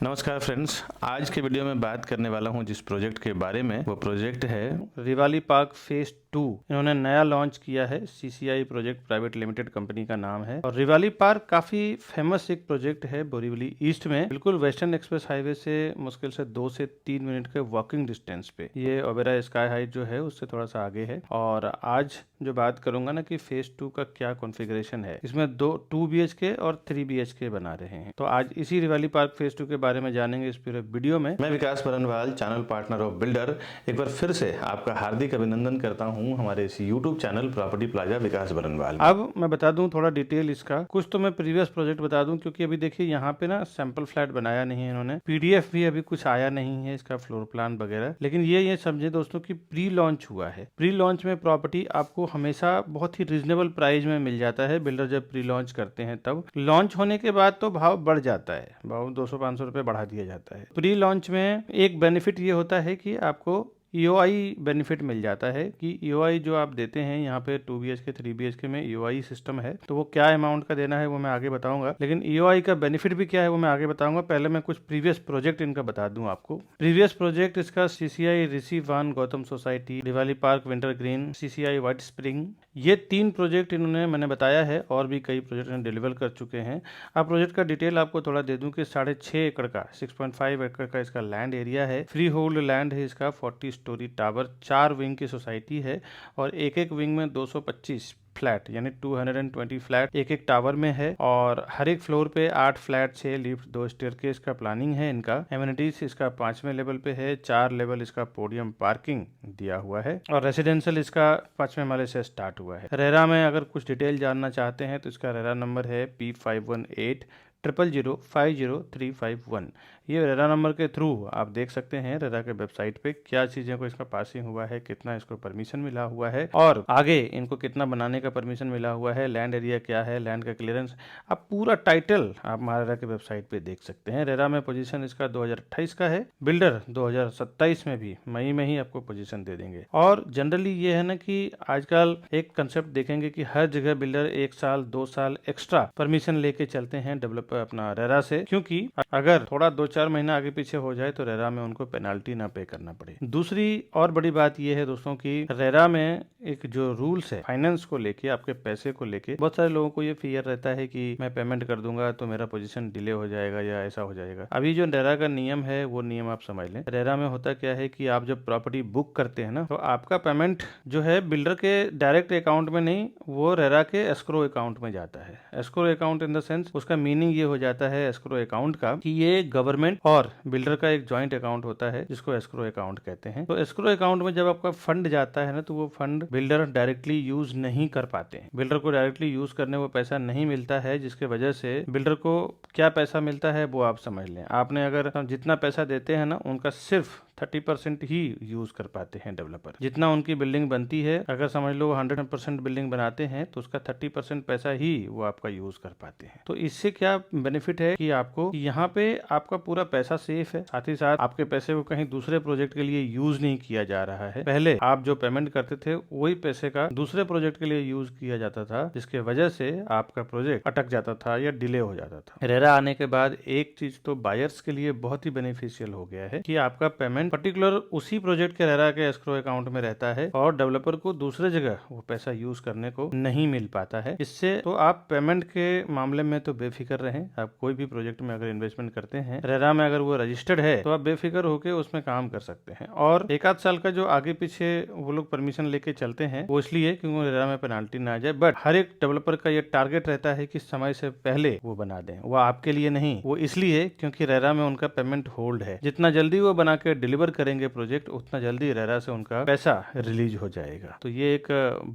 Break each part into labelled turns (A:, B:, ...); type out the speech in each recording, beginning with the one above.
A: नमस्कार फ्रेंड्स, आज के वीडियो में बात करने वाला हूं जिस प्रोजेक्ट के बारे में, वो प्रोजेक्ट है रिवाली पार्क फेज 2। इन्होंने नया लॉन्च किया है। CCI project private limited company का नाम है और रिवाली पार्क काफी फेमस एक प्रोजेक्ट है बोरीवली ईस्ट में, बिल्कुल वेस्टर्न एक्सप्रेस हाईवे से मुश्किल से 2 से 3 मिनट के वॉकिंग डिस्टेंस पे। ये ओबेरॉय स्काई हाइट जो है उससे थोड़ा सा आगे है। और आज जो बात करूंगा ना कि फेज 2 का क्या कॉन्फ़िगरेशन है, इसमें 2 BHK और 3 BHK बना रहे हैं। तो आज इसी रिवाली पार्क फेज 2 के बारे में जानेंगे इस पूरे वीडियो में। मैं Vikas Barnwal, channel partner of builder, एक बार फिर से आपका हार्दिक अभिनंदन करता हूं हमारे इस यूट्यूब चैनल प्रॉपर्टी प्लाजा विकास बरनवाल। अब मैं बता दूं थोड़ा डिटेल इसका, कुछ तो मैं प्रीवियस प्रोजेक्ट बता दूं क्योंकि अभी देखिए यहाँ पे ना सैंपल फ्लैट बनाया नहीं है इन्होंने, पीडीएफ भी अभी कुछ आया नहीं है इसका, फ्लोर प्लान वगैरह। लेकिन ये समझे दोस्तों की प्री लॉन्च हुआ है। प्री लॉन्च में प्रॉपर्टी आपको हमेशा बहुत ही रिजनेबल प्राइस में मिल जाता है। बिल्डर जब प्री लॉन्च करते हैं तब लॉन्च होने के बाद तो भाव बढ़ जाता है, भाव 200-500 रुपए बढ़ा दिया जाता है। प्री लॉन्च में एक बेनिफिट ये होता है कि आपको ईओआई बेनिफिट मिल जाता है कि ईओआई जो आप देते हैं यहाँ पे 2 BHK 3 BHK में ईओआई सिस्टम है, तो वो क्या अमाउंट का देना है वो मैं आगे बताऊंगा। लेकिन ईओआई का बेनिफिट भी क्या है वो मैं आगे बताऊंगा। पहले मैं कुछ प्रीवियस प्रोजेक्ट इनका बता दूं आपको। प्रीवियस प्रोजेक्ट इसका CCI Rishi one Gautam society, Rivali park winter green, CCI white spring, ये 3 प्रोजेक्ट इन्होंने मैंने बताया है और भी कई प्रोजेक्ट इन्होंने डिलीवर कर चुके हैं। अब प्रोजेक्ट का डिटेल आपको थोड़ा दे दूं कि 6.5 एकड़ का 6.5 एकड़ का इसका लैंड एरिया है। फ्री होल्ड लैंड है इसका। 40 स्टोरी टावर, 4 विंग की सोसाइटी है और एक विंग में 225 फ्लैट यानी 220 फ्लैट एक टावर में है। और हर एक फ्लोर पे 8 फ्लैट, 6 लिफ्ट, 2 स्टेयरकेस का प्लानिंग है इनका। एमिनिटीज इसका 5वें लेवल पे है। 4 लेवल इसका पोडियम पार्किंग दिया हुआ है और रेसिडेंशियल इसका 5वें माले से स्टार्ट हुआ है। रेरा में अगर कुछ डिटेल जानना चाहते हैं तो इसका रेरा नंबर है P518 00050351। ये रेरा नंबर के थ्रू आप देख सकते हैं रेरा के वेबसाइट पे क्या चीज़ें को इसका पासिंग हुआ है, कितना इसको परमिशन मिला हुआ है और आगे इनको कितना बनाने का परमिशन मिला हुआ है, लैंड एरिया क्या है, लैंड का क्लियरेंस, आप पूरा टाइटल आप रेरा के वेबसाइट पे देख सकते हैं। रेरा में पोजीशन इसका 2028 का है। बिल्डर 2027 में भी मई में ही आपको पोजीशन दे देंगे। और जनरली ये है ना कि आजकल एक कंसेप्ट देखेंगे कि हर जगह बिल्डर 1 साल 2 साल एक्स्ट्रा परमिशन लेके चलते हैं डेवलपर अपना रेरा से, क्योंकि अगर थोड़ा 2-4 महीना आगे पीछे हो जाए तो रेरा में उनको पेनाल्टी ना पे करना पड़े। दूसरी और बड़ी बात यह है दोस्तों की रेरा में एक जो रूल्स है फाइनेंस को लेके, आपके पैसे को लेके, बहुत सारे लोगों को ये फियर रहता है कि मैं पेमेंट कर दूंगा तो मेरा पोजीशन डिले हो जाएगा या ऐसा हो जाएगा। अभी जो रेरा का नियम है वो नियम आप समझ लें। रेरा में होता क्या है कि आप जब प्रॉपर्टी बुक करते हैं ना, तो आपका पेमेंट जो है बिल्डर के डायरेक्ट अकाउंट में नहीं, वो रेरा के एस्क्रो अकाउंट में जाता है। Escrow account in the sense, उसका मीनिंग ये हो जाता है एस्क्रो अकाउंट का कि ये गवर्नमेंट और बिल्डर का एक जॉइंट अकाउंट होता है जिसको एस्क्रो अकाउंट कहते हैं। तो एस्क्रो अकाउंट में जब आपका फंड जाता है ना, तो वो फंड बिल्डर डायरेक्टली यूज नहीं कर पाते हैं। बिल्डर को डायरेक्टली यूज करने वो पैसा नहीं मिलता है, जिसके वजह से बिल्डर को क्या पैसा मिलता है वो आप समझ लें। आपने अगर जितना पैसा देते हैं ना, उनका सिर्फ 30% ही यूज कर पाते हैं डेवलपर। जितना उनकी बिल्डिंग बनती है, अगर समझ लो 100% बिल्डिंग बनाते हैं तो उसका 30% पैसा ही वो आपका यूज कर पाते हैं। तो इससे क्या बेनिफिट है कि आपको यहाँ पे आपका पूरा पैसा सेफ है, साथ ही साथ आपके पैसे को कहीं दूसरे प्रोजेक्ट के लिए यूज नहीं किया जा रहा है। पहले आप जो पेमेंट करते थे वही पैसे का दूसरे प्रोजेक्ट के लिए यूज किया जाता था, जिसके वजह से आपका प्रोजेक्ट अटक जाता था या डिले हो जाता था। रेरा आने के बाद एक चीज तो बायर्स के लिए बहुत ही बेनिफिशियल हो गया है कि आपका पेमेंट पर्टिकुलर उसी प्रोजेक्ट के रेरा के एस्क्रो अकाउंट में रहता है और डेवलपर को दूसरे जगह वो पैसा यूज करने को नहीं मिल पाता है। इससे तो आप पेमेंट के मामले में तो बेफिक्र रहें। आप कोई भी प्रोजेक्ट में अगर इन्वेस्टमेंट करते हैं, रेरा में अगर वो रजिस्टर्ड है तो आप बेफिक्र होकर उसमें काम कर सकते हैं। और 1-8 साल का जो आगे पीछे वो लोग परमिशन लेके चलते हैं वो इसलिए क्योंकि रेरा में पेनाल्टी ना आ जाए। बट हर एक डेवलपर का ये टारगेट रहता है कि समय से पहले वो बना दें। वो आपके लिए नहीं, वो इसलिए क्योंकि रेरा में उनका पेमेंट होल्ड है। जितना जल्दी वो बना के डिलीवर करेंगे प्रोजेक्ट, उतना जल्दी रेरा से उनका पैसा रिलीज हो जाएगा। तो ये एक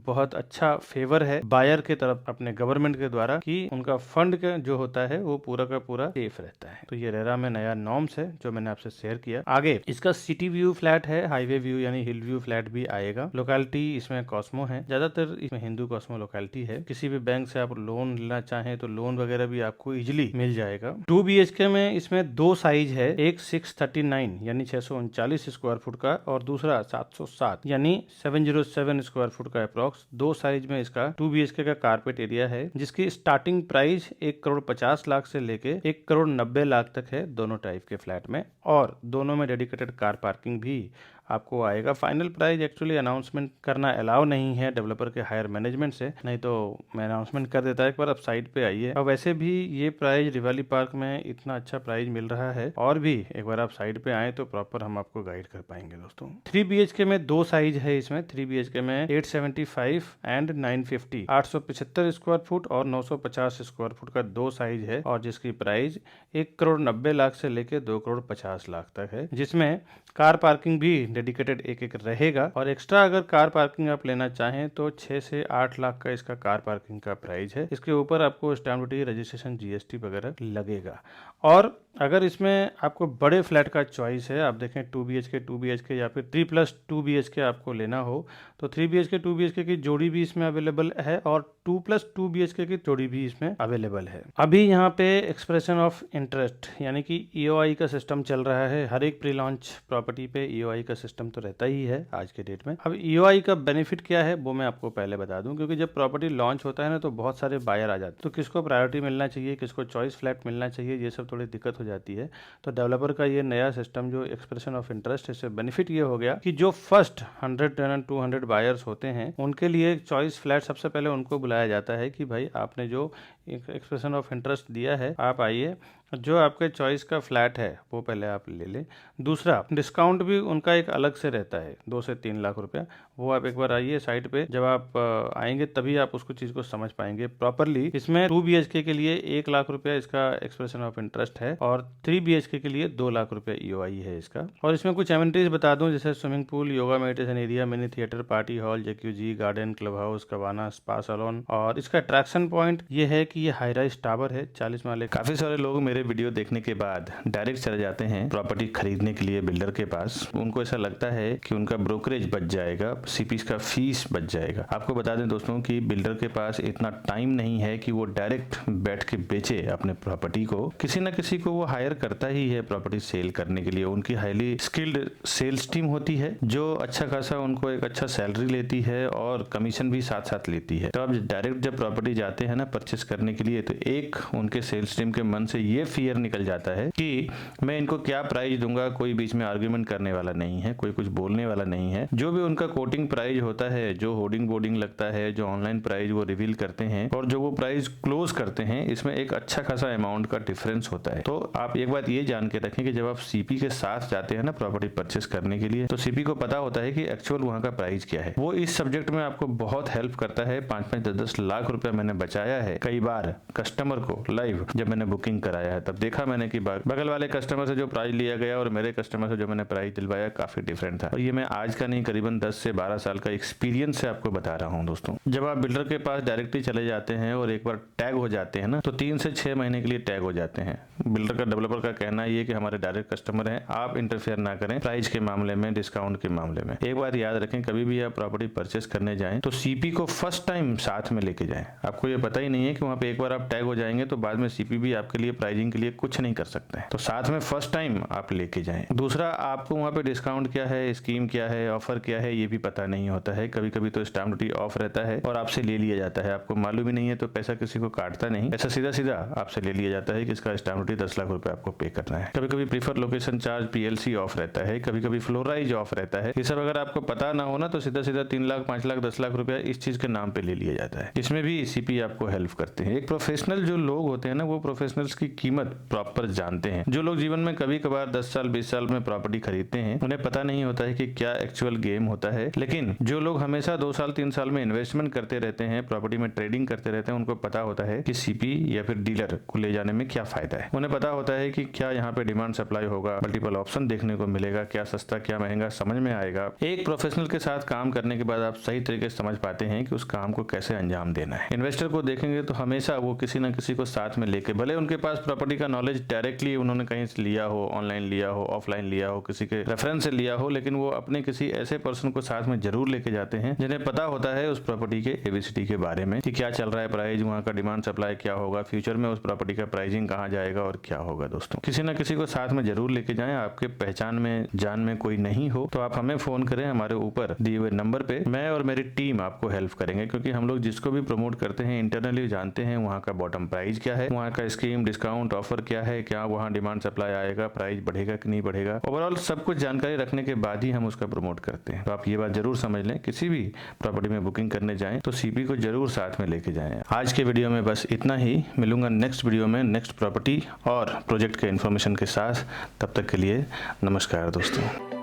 A: बहुत अच्छा फेवर है बायर के तरफ अपने गवर्नमेंट के द्वारा कि उनका फंड का जो होता है वो पूरा का पूरा सेफ रहता है। तो ये रेरा में नया नॉर्म्स है जो मैंने आपसे शेयर किया। आगे इसका सिटी व्यू फ्लैट है, हाईवे व्यू यानी हिल व्यू फ्लैट भी आएगा। लोकेलिटी इसमें कॉस्मो है, ज्यादातर इसमें हिंदू कॉस्मो लोकेलिटी है। किसी भी बैंक से आप लोन लेना चाहें तो लोन वगैरह भी आपको इजिली मिल जाएगा। 2 BHK में इसमें 2 साइज है, एक 639 यानी 639 स्क्वायर फुट का और दूसरा 707 यानी 707 स्क्वायर फुट का अप्रॉक्स। 2 साइज में इसका 2 BHK का कारपेट एरिया है, जिसकी स्टार्टिंग प्राइस 1,50,00,000 50 लाख से लेके 1,90,00,000 तक है दोनों टाइप के फ्लैट में, और दोनों में डेडिकेटेड कार पार्किंग भी आपको आएगा। फाइनल प्राइस एक्चुअली अनाउंसमेंट करना अलाउ नहीं है डेवलपर के हायर मैनेजमेंट से, नहीं तो मैं अनाउंसमेंट कर देता है। एक बार आप साइट पे आइए। और वैसे भी ये प्राइस रिवाली पार्क में इतना अच्छा प्राइस मिल रहा है, और भी एक बार आप साइट पे आए तो प्रॉपर हम आपको गाइड कर पाएंगे दोस्तों। 3 BHK में 2 साइज है इसमें। 3 BHK में 875 एंड 950, 875 स्क्वायर फुट और 950 स्क्वायर फुट का 2 साइज है, और जिसकी प्राइस 1,90,00,000 से लेके 2,50,00,000 तक है, जिसमें कार पार्किंग भी डेडिकेटेड एक रहेगा। और एक्स्ट्रा अगर कार पार्किंग आप लेना चाहें तो 6 से 8 लाख का इसका कार पार्किंग का प्राइस है। इसके ऊपर आपको स्टैम्प ड्यूटी, रजिस्ट्रेशन, GST वगैरह लगेगा। और अगर इसमें आपको बड़े फ्लैट का चॉइस है, आप देखें 2 BHK या फिर 3+2 BHK आपको लेना हो तो 3 BHK 2 BHK की जोड़ी भी इसमें अवेलेबल है, और 2+2 BHK की जोड़ी भी इसमें अवेलेबल है। अभी यहाँ पे एक्सप्रेशन ऑफ इंटरेस्ट यानी कि EOI का सिस्टम चल रहा है। हर एक प्री लॉन्च प्रॉपर्टी पे EOI का सिस्टम तो रहता ही है आज के डेट में। अब EOI का बेनिफिट क्या है वो मैं आपको पहले बता दूं, क्योंकि जब प्रॉपर्टी लॉन्च होता है ना तो बहुत सारे बायर आ जाते हैं, तो किसको प्रायोरिटी मिलना चाहिए, किसको चॉइस फ्लैट मिलना चाहिए, ये सब थोड़ी दिक्कत हो जाती है। तो डेवलपर का ये नया सिस्टम जो एक्सप्रेशन ऑफ इंटरेस्ट, इससे बेनिफिट ये हो गया कि जो फर्स्ट 100 एंड 200 बायर्स होते हैं उनके लिए चॉइस फ्लैट सबसे पहले उनको बुलाया जाता है कि भाई आपने जो एक्सप्रेशन ऑफ इंटरेस्ट दिया है आप आइए, जो आपके चॉइस का फ्लैट है वो पहले आप ले लें। दूसरा, डिस्काउंट भी उनका एक अलग से रहता है 2 से 3 लाख रुपया। वो आप एक बार आइए साइट पे, जब आप आएंगे तभी आप उसको चीज़ को समझ पाएंगे प्रॉपरली। इसमें 2 BHK के लिए 1 लाख रुपया इसका एक्सप्रेशन ऑफ इंटरेस्ट है, और 3 BHK के लिए 2 लाख रुपया EOI है इसका। और इसमें कुछ एमिनिटीज बता दूं, जैसे swimming pool, yoga meditation area, mini theatre, party hall, jacuzzi, garden, club house, cabana, spa salon. और इसका अट्रैक्शन पॉइंट ये है कि ये हाई राइज टावर है 40 माले।
B: काफी सारे लोग मेरे वीडियो देखने के बाद डायरेक्ट चले जाते हैं प्रॉपर्टी खरीदने के लिए बिल्डर के पास। उनको ऐसा लगता है कि उनका ब्रोकरेज बच जाएगा, CPs का फीस बच जाएगा। आपको बता दें दोस्तों कि बिल्डर के पास इतना टाइम नहीं है कि वो डायरेक्ट बैठ के बेचे अपने प्रॉपर्टी को। किसी ना किसी को वो हायर करता ही है प्रॉपर्टी सेल करने के लिए। उनकी हाईली स्किल्ड सेल्स टीम होती है जो अच्छा खासा उनको एक अच्छा सैलरी लेती है और कमीशन भी साथ साथ लेती है। तो आप डायरेक्ट जब प्रॉपर्टी जाते हैं ना परचेस करने के लिए, तो एक उनके सेल्स टीम के मन से ये फियर निकल जाता है कि मैं इनको क्या प्राइस दूंगा, कोई बीच में आर्ग्यूमेंट करने वाला नहीं है, कोई कुछ बोलने वाला नहीं है। जो भी उनका कोटिंग प्राइस होता है, जो होर्डिंग बोर्डिंग लगता है, जो ऑनलाइन प्राइस वो रिवील करते हैं और जो वो प्राइस क्लोज करते हैं, इसमें एक अच्छा खासा अमाउंट का डिफरेंस होता है। तो आप एक बात ये जान के रखें कि जब आप CP के साथ जाते हैं ना प्रॉपर्टी परचेस करने के लिए, तो CP को पता होता है कि एक्चुअल वहाँ का प्राइस क्या है। वो इस सब्जेक्ट में आपको बहुत हेल्प करता है। 5-5, 10-10 लाख रुपया मैंने बचाया है कई बार कस्टमर को लाइव जब मैंने बुकिंग कराया है। तब देखा मैंने कि बगल वाले कस्टमर से जो प्राइस लिया गया और मेरे कस्टमर से जो मैंने प्राइस दिलवाया काफी डिफरेंट था। और ये मैं आज का नहीं, करीबन 10 से 12 साल का एक्सपीरियंस से आपको बता रहा हूँ दोस्तों। जब आप बिल्डर के पास डायरेक्टली चले जाते हैं और एक बार टैग हो जाते हैं ना, तो 3 से 6 महीने के लिए टैग हो जाते हैं। बिल्डर का, डेवलपर का कहना ये कि हमारे डायरेक्ट कस्टमर हैं, आप इंटरफेयर ना करें प्राइस के मामले में, डिस्काउंट के मामले में। एक बार याद रखें, कभी भी आप प्रॉपर्टी परचेस करने जाएं तो CP को फर्स्ट टाइम साथ में लेके जाएं। आपको ये पता ही नहीं है कि वहाँ पे एक बार आप टैग हो जाएंगे तो बाद में CP भी आपके लिए प्राइसिंग के लिए कुछ नहीं कर सकते हैं। तो साथ में फर्स्ट टाइम आप लेके जाएं। दूसरा, आपको वहाँ पे डिस्काउंट क्या है, स्कीम क्या है, ऑफर क्या है, ये भी पता नहीं होता है। कभी कभी तो स्टैम्प ड्यूटी ऑफ रहता है और आपसे ले लिया जाता है। आपको मालूम ही नहीं है तो पैसा किसी को काटता नहीं, पैसा सीधा सीधा आपसे ले लिया जाता है कि इसका स्टैम्प ड्यूटी 10 लाख रुपए आपको पे करना है। कभी कभी prefer location charge PLC of रहता है, कभी कभी फ्लोराइज ऑफ रहता है। ये सब अगर आपको पता ना हो ना तो सीधा सीधा 3 लाख, 5 लाख, 10 लाख रुपया इस चीज के नाम पे ले लिया जाता है। इसमें भी CP आपको हेल्प करते हैं। एक प्रोफेशनल जो लोग होते हैं ना, वो प्रोफेशनल्स की कीमत प्रॉपर जानते हैं। जो लोग जीवन में कभी कभार 10 साल 20 साल में प्रॉपर्टी खरीदते हैं, उन्हें पता नहीं होता है कि क्या एक्चुअल गेम होता है। लेकिन जो लोग हमेशा 2 साल 3 साल में इन्वेस्टमेंट करते रहते हैं, प्रॉपर्टी में ट्रेडिंग करते रहते हैं, उनको पता होता है कि CP या फिर डीलर को ले जाने में क्या फायदा है। उन्हें पता होता है कि क्या यहाँ पे डिमांड सप्लाई होगा, मल्टीपल ऑप्शन देखने को मिलेगा, क्या सस्ता क्या महंगा समझ में आएगा। एक प्रोफेशनल के साथ काम करने के बाद आप सही तरीके से समझ पाते हैं कि उस काम को कैसे अंजाम देना है। इन्वेस्टर को देखेंगे तो हमेशा वो किसी न किसी को साथ में लेके, भले उनके पास प्रॉपर्टी का नॉलेज डायरेक्टली उन्होंने कहीं से लिया हो, ऑनलाइन लिया हो, ऑफलाइन लिया हो, किसी के रेफरेंस से लिया हो, लेकिन वो अपने किसी ऐसे पर्सन को साथ में जरूर लेके जाते हैं जिन्हें पता होता है उस प्रॉपर्टी के ABCD के बारे में कि क्या चल रहा है प्राइस, वहाँ का डिमांड सप्लाई क्या होगा, फ्यूचर में उस प्रॉपर्टी का प्राइसिंग कहाँ जाएगा और क्या होगा। दोस्तों, किसी न किसी को साथ में जरूर लेके जाएं। आपके पहचान में जान में कोई नहीं हो तो आप हमें फोन करें, हमारे ऊपर दिए हुए नंबर पे। मैं और मेरी टीम आपको हेल्प करेंगे, क्योंकि हम लोग जिसको भी प्रमोट करते हैं इंटरनली जानते हैं वहाँ का बॉटम प्राइस क्या है, वहाँ का स्कीम डिस्काउंट ऑफर क्या है, क्या वहाँ डिमांड सप्लाई आएगा, प्राइस बढ़ेगा कि नहीं बढ़ेगा। ओवरऑल सब कुछ जानकारी रखने के बाद ही हम उसका प्रमोट करते हैं। तो आप ये बात जरूर समझ लें, किसी भी प्रॉपर्टी में बुकिंग करने जाएं तो सीपी को जरूर साथ में लेके जाएं। आज के वीडियो में बस इतना ही, मिलूंगा नेक्स्ट वीडियो में नेक्स्ट प्रॉपर्टी और प्रोजेक्ट के इन्फॉर्मेशन के साथ। तब तक के लिए नमस्कार दोस्तों।